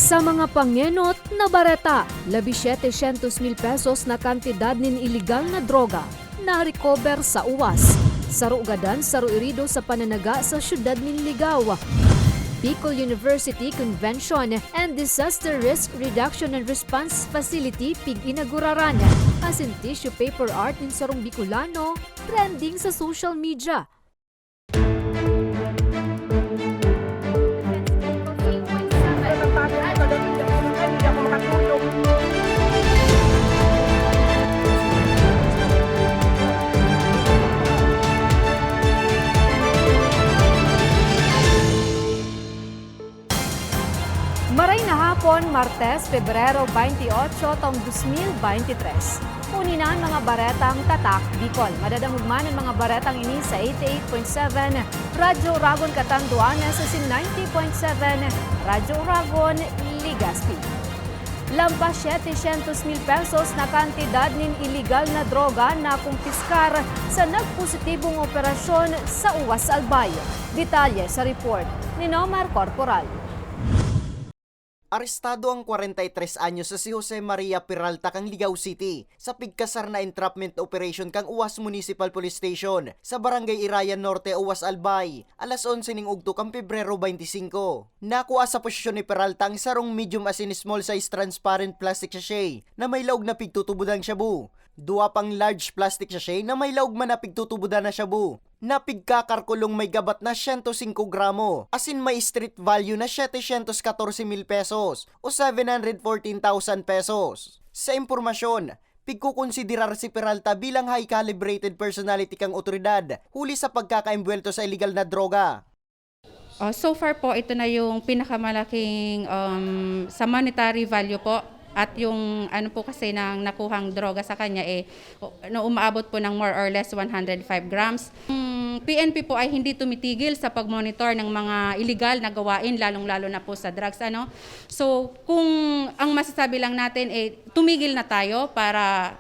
Sa mga pangenot na bareta, 700,000 pesos na kantidad nin iligal na droga na recover sa uwas. Sarugadan saruirido sa pananaga sa syudad nin Ligaw. Bicol University Convention and Disaster Risk Reduction and Response Facility pig-inaguraran. As in tissue paper art nin sarong Bicolano, trending sa social media. Maray na hapon, Martes, Pebrero 28, taong 2023. Unin na ang mga baretang tatak, Bicol. Madadamugman ang mga baretang ini sa 88.7, Radyo Uragon Catanduanes sa 90.7, Radyo Uragon, Legazpi. Lampas 700,000 pesos na kantidad nin iligal na droga na kumpiskar sa nagpositibong operasyon sa Uwas Albay. Detalye sa report ni Nomar Corporal. Arestado ang 43 anyos sa si Jose Maria Peralta kang Ligaw City sa pigkasar na entrapment operation kang Uwas Municipal Police Station sa Barangay Irayan Norte, Uwas Albay, alas 11 ning ugto kang Pebrero 25. Nakuha sa posisyon ni Peralta ang sarong medium as in small size transparent plastic sachet na may laog na pigtutubudang shabu. Dua pang large plastic sachet na may laog man na pigtutubudan na shabu. Napigkakarkulong may gabat na 105 gramo, as in may street value na 714,000 pesos o 714,000 pesos. Sa impormasyon, pigkukonsiderar si Peralta bilang high calibrated personality kang otoridad huli sa pagkakaimbwelto sa illegal na droga. So far po, ito na yung pinakamalaking sa monetary value po. At yung ano po kasi nang nakuhang droga sa kanya umaabot po ng more or less 105 grams. PNP po ay hindi tumitigil sa pagmonitor ng mga illegal na gawain, lalong-lalo na po sa drugs. So kung ang masasabi lang natin tumigil na tayo para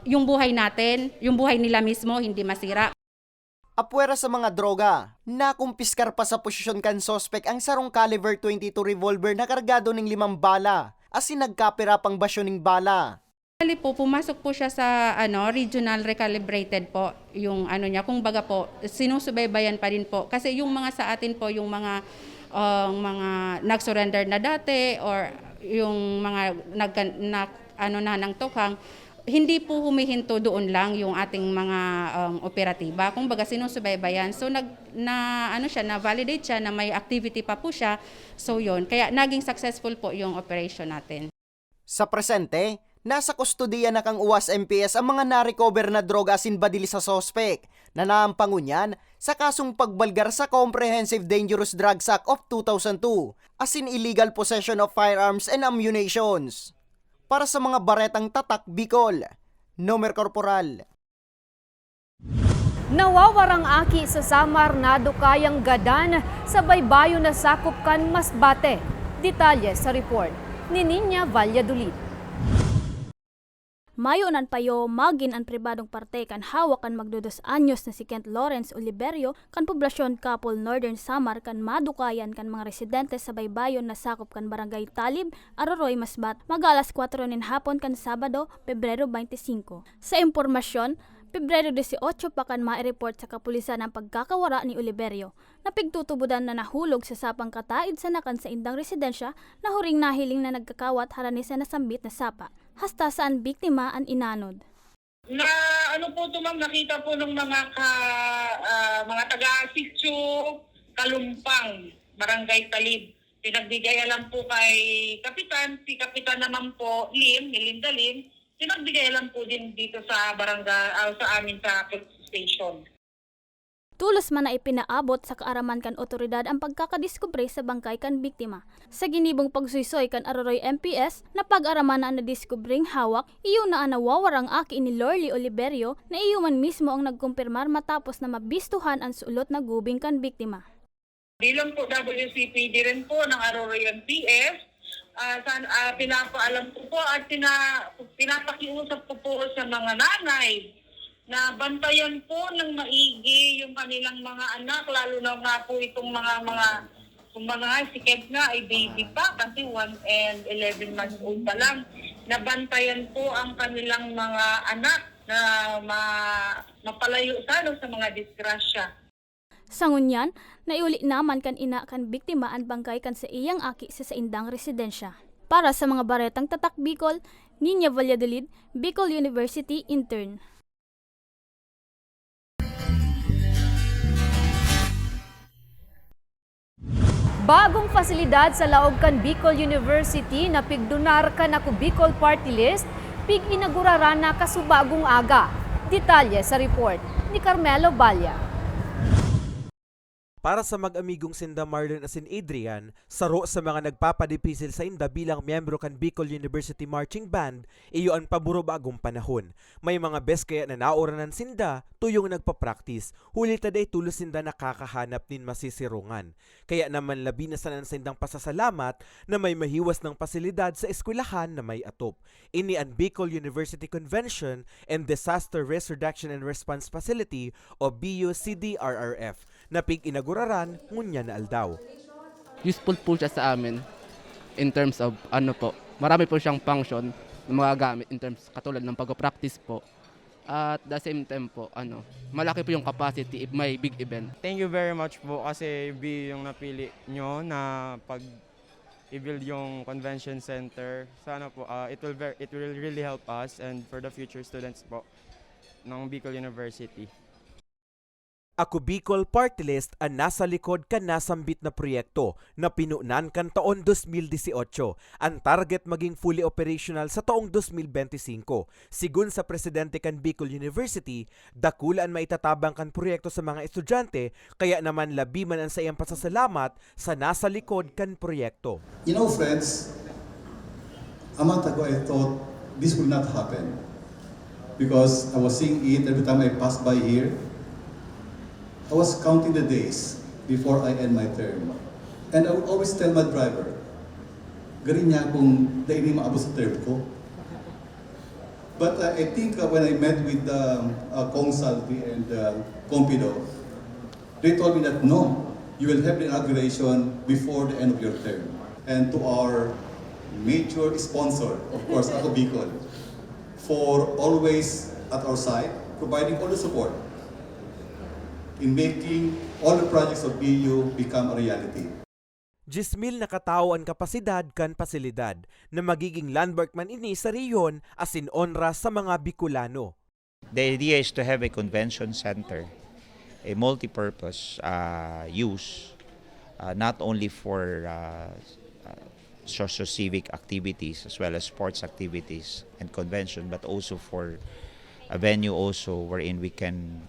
yung buhay natin, yung buhay nila mismo hindi masira. Apwera sa mga droga, nakumpiskar pa sa posisyon kan sospek ang sarong caliber 22 revolver na kargado ng 5 bala. As in nagkapira pang basyo ng bala. Po, pumasok po siya sa regional recalibrated po yung niya. Kung baga po, sinusubaybayan pa rin po. Kasi yung mga sa atin po, yung mga nag-surrender na dati or yung mga ng tukhang, hindi po humihinto doon lang yung ating mga operatiba. Kung baga sinusubaybayan. So na-validate siya na may activity pa po siya. So yun, kaya naging successful po yung operation natin. Sa presente, nasa kustodiya na kang Uwas MPS ang mga na-recover na droga asin badili sa sospek na naampangunyan sa kasong pagbalgar sa Comprehensive Dangerous Drugs Act of 2002 asin illegal possession of firearms and ammunitions. Para sa mga baretang tatak, Bicol, Nomer Corporal. Nawawarang aki sa Samar na dukayang gadan sa baybayo na sakop kan Masbate. Detalye sa report ni Ninya Valladolid. Mayonan payo magin ang pribadong parte kan hawak kan magdudos anyos na si Kent Lawrence Oliverio kan poblasyon Kapol Northern Samar kan madukayan kan mga residente sa baybayon na sakop kan Barangay Talib, Aroroy, Masbat mag-alas 4 nin hapon kan Sabado, Pebrero 25. Sa impormasyon, Pebrero 18 pa kan ma-report sa kapulisan ang pagkakawara ni Oliverio na pigtutubudan na nahulog sa sapang kataid sa nakan sa indang residensya na huring nahiling na nagkakawat harani sa nasambit na sapa. Hasta saan biktima ang inanod. Na po ito ma'am, nakita po ng mga taga-Sitio, Kalumpang, Barangay Talib. Pinagbigay alam po kay Kapitan, si Kapitan naman po, Linda Lim, pinagbigay alam po din dito sa barangay, sa amin sa police station. Tulos man na ipinaabot sa kaaraman kan otoridad ang pagkakadiskubre sa bangkay kan biktima. Sa ginibong pagsuysoy kan Aroroy MPS na pag-araman na nadiskubreng hawak, iyo na nawawarang aki ni Lorly Oliverio na iyo man mismo ang nagkumpirmar matapos na mabistuhan ang sulot na gubing kan biktima. Bilang po WCPD rin po ng Aroroy MPS, pinapaalam ko po at pinapakiusap ko po sa mga nanay na bantayan po ng maigi yung kanilang mga anak, lalo na nga po itong mga Kumbaga si Kent nga ay baby pa kasi 1 and 11 months old pa lang. Nabantayan po ang kanilang mga anak na mapalayo sa mga disgrasya. Sangunyan, naiuli naman kan ina kan biktima ang bangkay kan sa iyang aki sa indang residensya. Para sa mga baretang tatak Bicol, Nina Valladolid, Bicol University intern. Bagong fasilidad sa laog kan Bicol University na pigdunar kan ako Bicol Party List, pig-inaguraran na kasubagong aga. Detalye sa report ni Carmelo Balya. Para sa mag-amigong sinda Marlon asin Adrian, saro sa mga nagpapadipisil sa inda bilang miyembro kan Bicol University Marching Band, iyo ang paburo bagong panahon. May mga best kaya na naoranan sinda, tuyong nagpa-practice, huli taday tulos sinda nakakahanap nin masisirungan. Kaya naman labi na sanan sindang pasasalamat na may mahiwas ng pasilidad sa eskwelahan na may atop. Ini ang Bicol University Convention and Disaster Risk Reduction and Response Facility o BUCDRRF na pig-inaguraran ngunya na aldaw. Useful po siya sa amin in terms of marami po siyang function na mga gamit in terms katulad ng pag-practice po. At the same time po, malaki po yung capacity if may big event. Thank you very much po kasi B yung napili nyo na pag-i-build yung convention center. Sana po, it will really help us and for the future students po ng Bicol University. Ako Bicol Party List ang nasa likod kan nasambit na proyekto na pinunan kan taon 2018. Ang target maging fully operational sa taong 2025. Sigun sa presidente kan Bicol University, dakulaan maitatabang kan proyekto sa mga estudyante kaya naman labi man ang sa iyang pasasalamat sa nasa likod kan proyekto. You know, friends, a month ago I thought this would not happen because I was seeing it every time I passed by here. I was counting the days before I end my term. And I would always tell my driver, galing niya kung dahil maabot sa term ko. But I think when I met with Kong Salvi and Compido, they told me that no, you will have the inauguration before the end of your term. And to our major sponsor, of course, Ako Bicol, for always at our side, providing all the support in making all the projects of BU become a reality. 10,000 na katao ang kapasidad kan pasilidad na magiging landmark man ini sa riyon asin onra sa mga Bicolano. The idea is to have a convention center, a multi-purpose use, not only for socio-civic activities as well as sports activities and convention, but also for a venue also wherein we can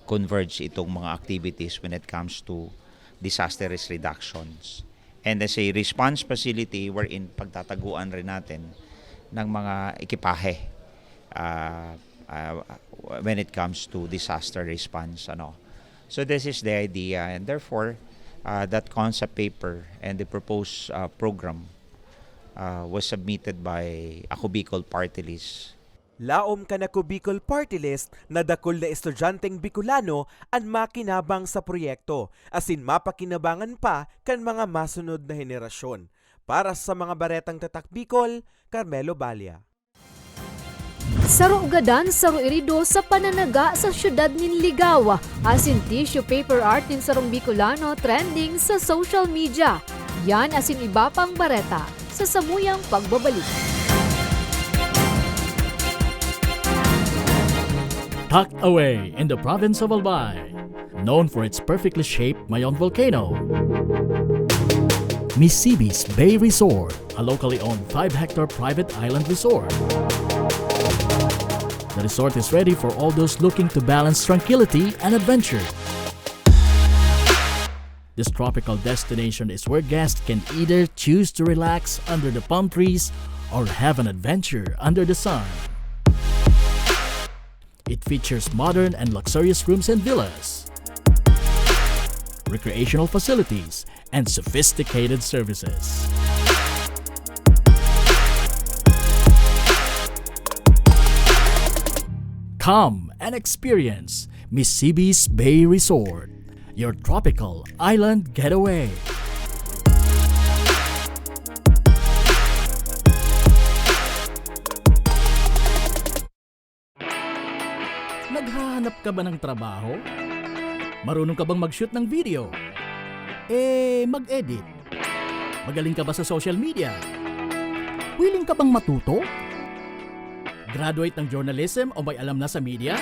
converge itong mga activities when it comes to disaster risk reductions. And as a response facility wherein pagtataguan rin natin ng mga ekipahe when it comes to disaster response. So this is the idea, and therefore that concept paper and the proposed program was submitted by Ako Bicol Party List. Laom kan Ako Bicol Party List na dakol na estudyanteng Bicolano ang makinabang sa proyekto, asin mapakinabangan pa kan mga masunod na henerasyon. Para sa mga baretang tatak Bicol, Carmelo Balya. Saro gadan saro irido sa pananaga sa syudad nin Ligawa, asin tissue paper art nin sarong Bicolano trending sa social media. Yan asin iba pang bareta sa samuyang pagbabalik. Tucked away in the province of Albay, known for its perfectly shaped Mayon volcano, Misibis Bay Resort, a locally owned 5-hectare private island resort. The resort is ready for all those looking to balance tranquility and adventure. This tropical destination is where guests can either choose to relax under the palm trees or have an adventure under the sun. It features modern and luxurious rooms and villas, recreational facilities, and sophisticated services. Come and experience Misibis Bay Resort, your tropical island getaway. Naghahanap ka ba ng trabaho? Marunong ka bang mag-shoot ng video? Mag-edit? Magaling ka ba sa social media? Willing ka bang matuto? Graduate ng journalism o may alam na sa media?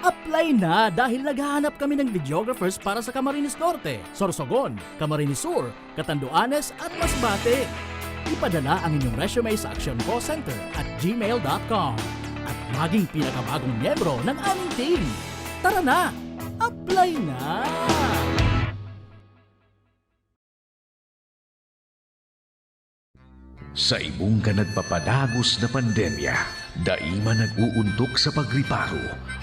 Apply na dahil naghahanap kami ng videographers para sa Camarines Norte, Sorsogon, Camarines Sur, Catanduanes at Masbate. Ipadala ang inyong resume sa actioncallcenter@gmail.com at maging pinakabagong miyembro ng aming team. Tara na! Apply na! Sa imong ka nagpapadagos na pandemya, daima nag-uuntok sa pagriparo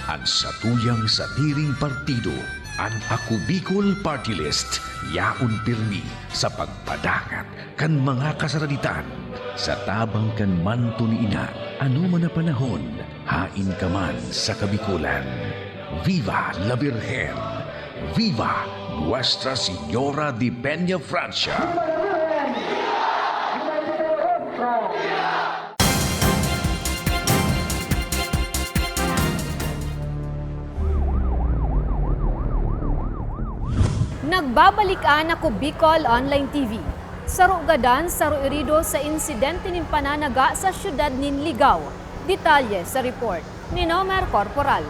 ang satuyang satiring partido, ang Ako Bicol Party List, yaon pirmi sa pagpadangat kan mga kasaraditan. Sa tabang kan manto ni ina, ano man na panahon, hain ka man sa kabikulan. Viva la Virgen! Viva Nuestra Señora de Peña Francia! Nagbabalikan ako Bicol Online TV. Saro gadan, saro irido sa insidente nin pananaga sa syudad nin Ligaw. Detalye sa report ni Nomer Corporal.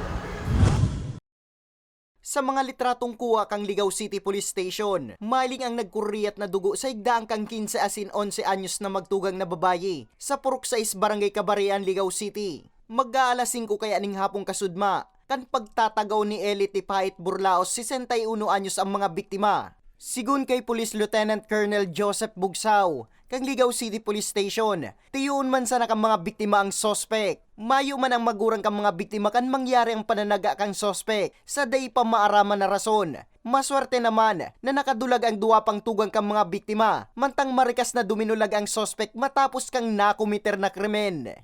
Sa mga litratong kuha kang Ligaw City Police Station, maling ang nagkuriyat na dugo sa igdaang kang 15 asin 11 anyos na magtugang na babayi sa Purok 6 Barangay Kabarean, Ligaw City. Mag-aalas 5 kaya ning hapong kasudma, kan pagtatagaw ni Elite Pait Burlaos 61 anyos ang mga biktima. Sigun kay Police Lieutenant Colonel Joseph Bugsaw, kang Ligaw City Police Station, tiyuon man sana kang mga biktima ang sospek. Mayo man ang magurang kang mga biktima kan mangyari ang pananaga kang sospek sa day pa maaraman na rason. Maswerte naman na nakadulag ang duwa pang tugang kang mga biktima, mantang marikas na duminulag ang sospek matapos kang nakumiter na krimen.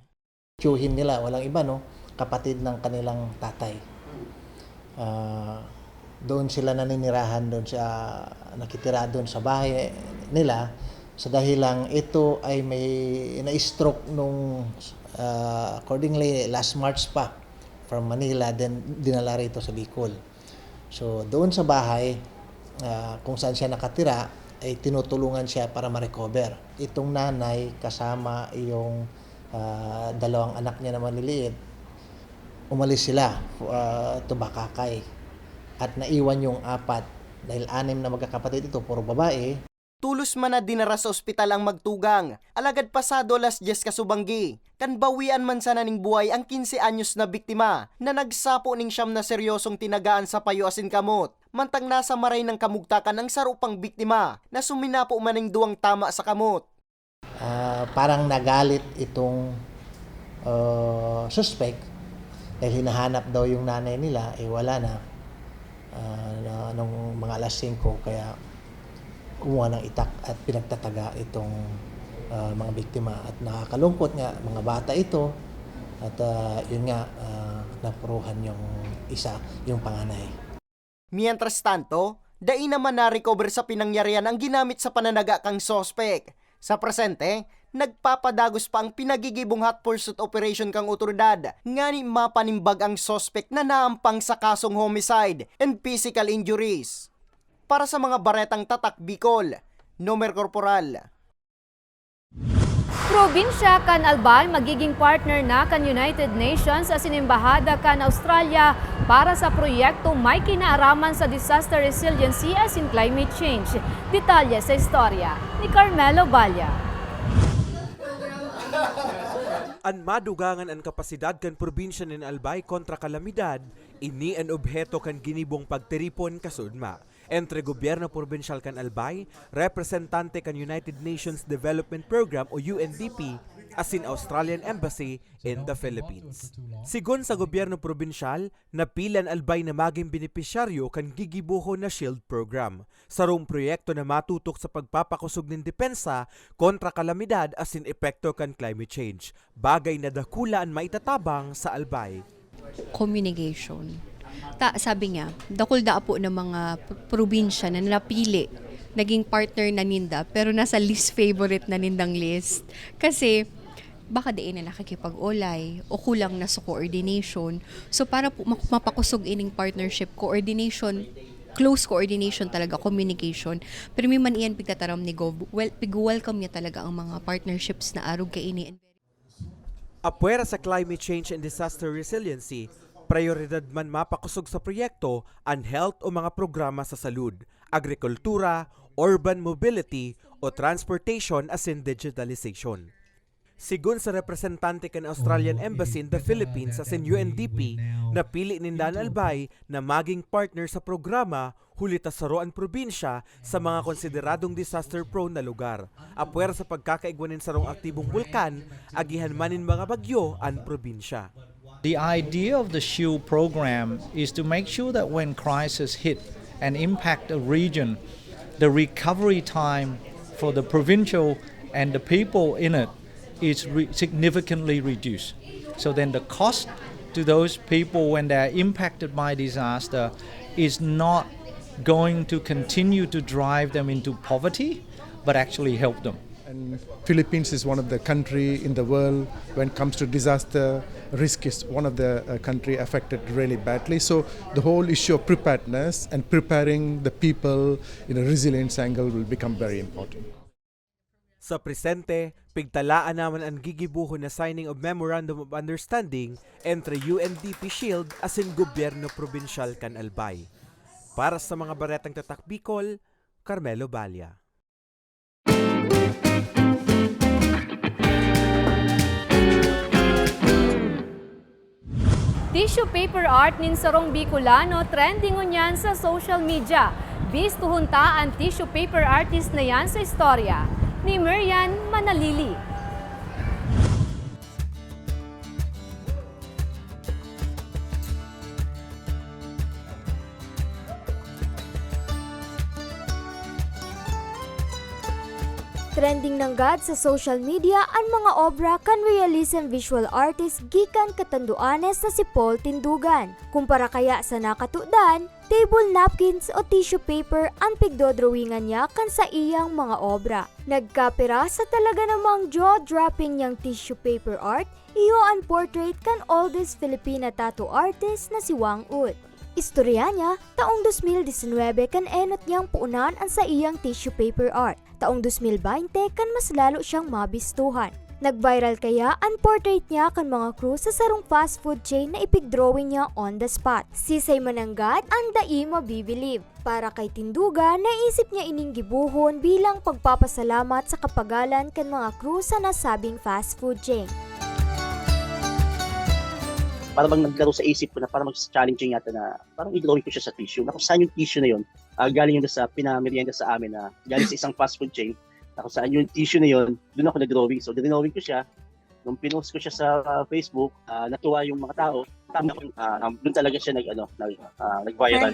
Tiyuhin nila, walang iba no, kapatid ng kanilang tatay. Doon sila naninirahan, doon sa nakitira doon sa bahay nila sa dahilang ito ay may na-stroke nung accordingly last March pa from Manila, then dinala rito sa Bicol. So doon sa bahay kung saan siya nakatira ay tinutulungan siya para ma-recover. Itong nanay kasama yung dalawang anak niya na maliliit, umalis sila to Bakakay at naiwan yung apat dahil 6 na magkakapatid ito, puro babae. Tulos man na dinara sa ospital ang magtugang, alagad pasado alas 10 kasubanggi, kan bawian man sana ning buhay ang 15 anyos na biktima na nagsapo ning siyam na seryosong tinagaan sa payo asin kamot. Mantang nasa maray ng kamugtakan ang sarupang biktima na suminapo man ning duwang tama sa kamot. Parang nagalit itong suspect dahil hinahanap daw yung nanay nila, wala na. Nung mga alas 5 kaya kumuha ng itak at pinagtataga itong mga biktima at nakakalungkot nga mga bata ito at yun nga napuruhan yung isa, yung panganay. Mientras tanto, dai naman na-recover sa pinangyarihan ang ginamit sa pananaga kang sospek. Sa presente, nagpapadagos pa ang pinagigibong hot pursuit operation kang otoridad, ngani mapanimbag ang sospek na naampang sa kasong homicide and physical injuries. Para sa mga baretang tatak Bicol, Nomer Corporal. Probinsya kan Albay magiging partner na kan United Nations sa sinimbahada kan Australia para sa proyekto may kinaaraman sa disaster resiliency as in climate change. Detalye sa istorya ni Carmelo Balya. An madugangan ang kapasidad kan probinsya nin Albay kontra kalamidad, ini an obheto kan ginibong pagtiripon kasudma. Entre gobyerno probinsyal kan Albay, representante kan United Nations Development Program o UNDP, asin Australian Embassy in the Philippines. Sigon sa gobyerno probinsyal, napilan Albay na maging benepisyaryo kan gigibuho na SHIELD program. Sarong proyekto na matutok sa pagpapakusog ng depensa kontra kalamidad asin epekto kan climate change. Bagay na dakulaan maitatabang sa Albay. Communication. Sabi niya, dakul-daa po ng mga probinsya na napili naging partner na ninda pero nasa least favorite na nindang list. Kasi baka diin na nakikipag-ulay o kulang na sa coordination. So para po mapakusog ining partnership, coordination, close coordination talaga, communication. Pero may man iyan pigtataram ni Gov, pig-welcome niya talaga ang mga partnerships na arog kay ini. Apwera sa climate change and disaster resiliency, prioridad man mapakusog sa proyekto ang health o mga programa sa salud, agrikultura, urban mobility o transportation as in digitalization. Sigun sa representante kan Australian Embassy in the Philippines as in UNDP, napili ni Dan Albay na maging partner sa programa hulit sa Roan probinsya sa mga konsideradong disaster-prone na lugar. Apwera sa pagkakaigwanin sa rong aktibong bulkan, agihan manin mga bagyo ang probinsya. The idea of the SHIELD program is to make sure that when crisis hit and impact a region, the recovery time for the provincial and the people in it is significantly reduced. So then the cost to those people when they're impacted by disaster is not going to continue to drive them into poverty, but actually help them. And Philippines is one of the country in the world when it comes to disaster risk is one of the country affected really badly. So the whole issue of preparedness and preparing the people in a resilience angle will become very important. Sa presente, pigtalaan naman ang gigibuho na signing of Memorandum of Understanding entre UNDP SHIELD as in gobyerno probinsyal kan Albay. Para sa mga baretang tatak Bicol, Carmelo Balya. Tissue paper art nin sarong Bicolano trending unyan sa social media. Bistuhon ta ang tissue paper artist na yan sa istorya ni Marian Manalili. Trending ng God sa social media ang mga obra kan realism visual artist gikan Catanduanes na si Paul Tindugan. Kumpara kaya sa nakatudan, table napkins o tissue paper ang pigdodrawingan niya kan sa iyang mga obra. Nagkapira sa talaga namang jaw-dropping niyang tissue paper art, iyo ang portrait kan oldest Filipina tattoo artist na si Wang Ut. Istorya niya, taong 2019 kan enot niyang puunan ang sa iyang tissue paper art. Taong 2020 kan mas lalo siyang mabistuhan. Nag-viral kaya ang portrait niya kan mga crew sa sarong fast food chain na ipigdrawing niya on the spot. Sisay mananggat ang dai mabibilib. Para kay Tindugan, naisip niya ining gibuhon bilang pagpapasalamat sa kapagalan kan mga crew sa nasabing fast food chain. Para bang naglaro sa isip ko na parang mag-challenging yata na parang i-drawing ko siya sa tissue. Na kung saan yung tissue na yun, galing yun sa pinamerienda sa amin na galing sa isang fast food chain. Na kung saan yung tissue na yun, doon ako nag-drawing. So, dinrawing ko siya. Nung pinost ko siya sa Facebook, natuwa yung mga tao. Doon talaga siya nag-viral.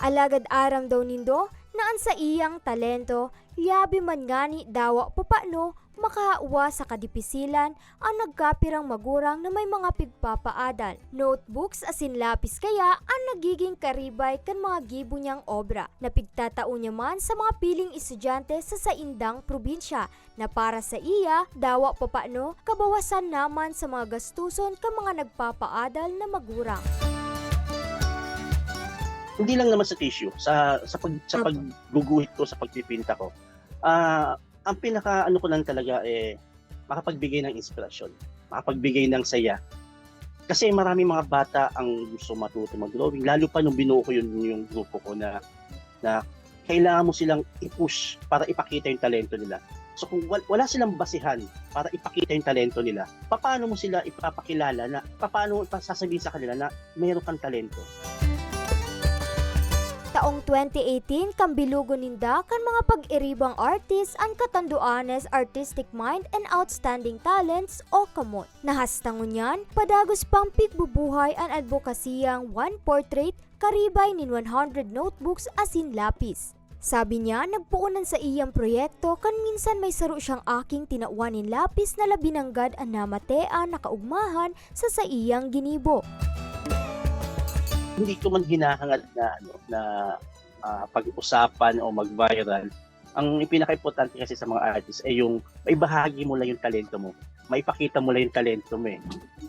Alagad aram daw nindo naan sa iyang talento, liabi man ngani dawa papano makauwa sa kadipisilan ang nagkapirang magurang na may mga pigpapaadal. Notebooks asin lapis kaya ang nagiging karibay kan mga gibo niyang obra na pigtatao niya man sa mga piling estudyante sa saindang probinsya na para sa iya dawa papano kabawasan naman sa mga gastuson ka mga nagpapaadal na magurang. Hindi lang naman sa tissue, sa pagguguhit ko, sa pagpipinta ko. Ang pinaka ko lang talaga makapagbigay ng inspirasyon, makapagbigay ng saya. Kasi maraming mga bata ang gusto matuto mag-drawing, lalo pa nung binuo ko yung grupo ko na kailangan mo silang i-push para ipakita yung talento nila. So kung wala silang basihan para ipakita yung talento nila, paano mo sila ipapakilala paano sasabihin sa kanila na mayroon kang talento? Taong 2018, kambilugo ninda kan mga pag-iribang artist ang Catanduanes Artistic Mind and Outstanding Talents o KAMOT. Nahastangon yan, padagos pang pigbubuhay ang advokasiyang one portrait karibay nin 100 notebooks asin lapis. Sabi niya, nagpuunan sa iyang proyekto kan minsan may saro siyang aking tinawanin lapis na labinanggad ang namatean nakaugmahan sa iyang ginibo. Hindi ko man hinahangad na pag-usapan o mag-viral. Ang pinaka-importante kasi sa mga artists ay yung may bahagi mo lang yung talento mo. May pakita mo lang yung talento mo eh.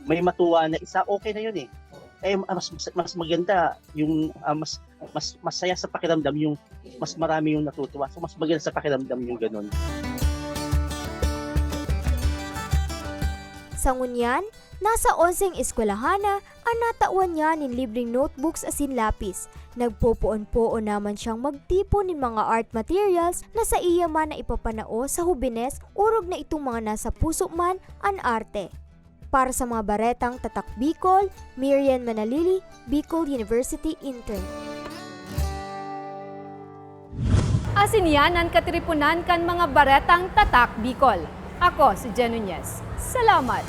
May matuwa na isa, okay na yun eh. Mas maganda yung mas masaya sa pakiramdam yung mas marami yung natutuwa. So mas maganda sa pakiramdam yung ganun. Sa ngunyan, nasa 11 eskwelahana ang natawan niya nin libreng notebooks asin lapis. Nagpupuon-puon naman siyang magtipon ng mga art materials na sa iya man na ipapanao sa hubines urog na itong mga nasa puso man ang arte. Para sa mga baretang Tatak Bicol, Miriam Manalili, Bicol University Intern. Asin yan ang katiripunan kan mga baretang Tatak Bicol. Ako si Jen Nunez. Salamat!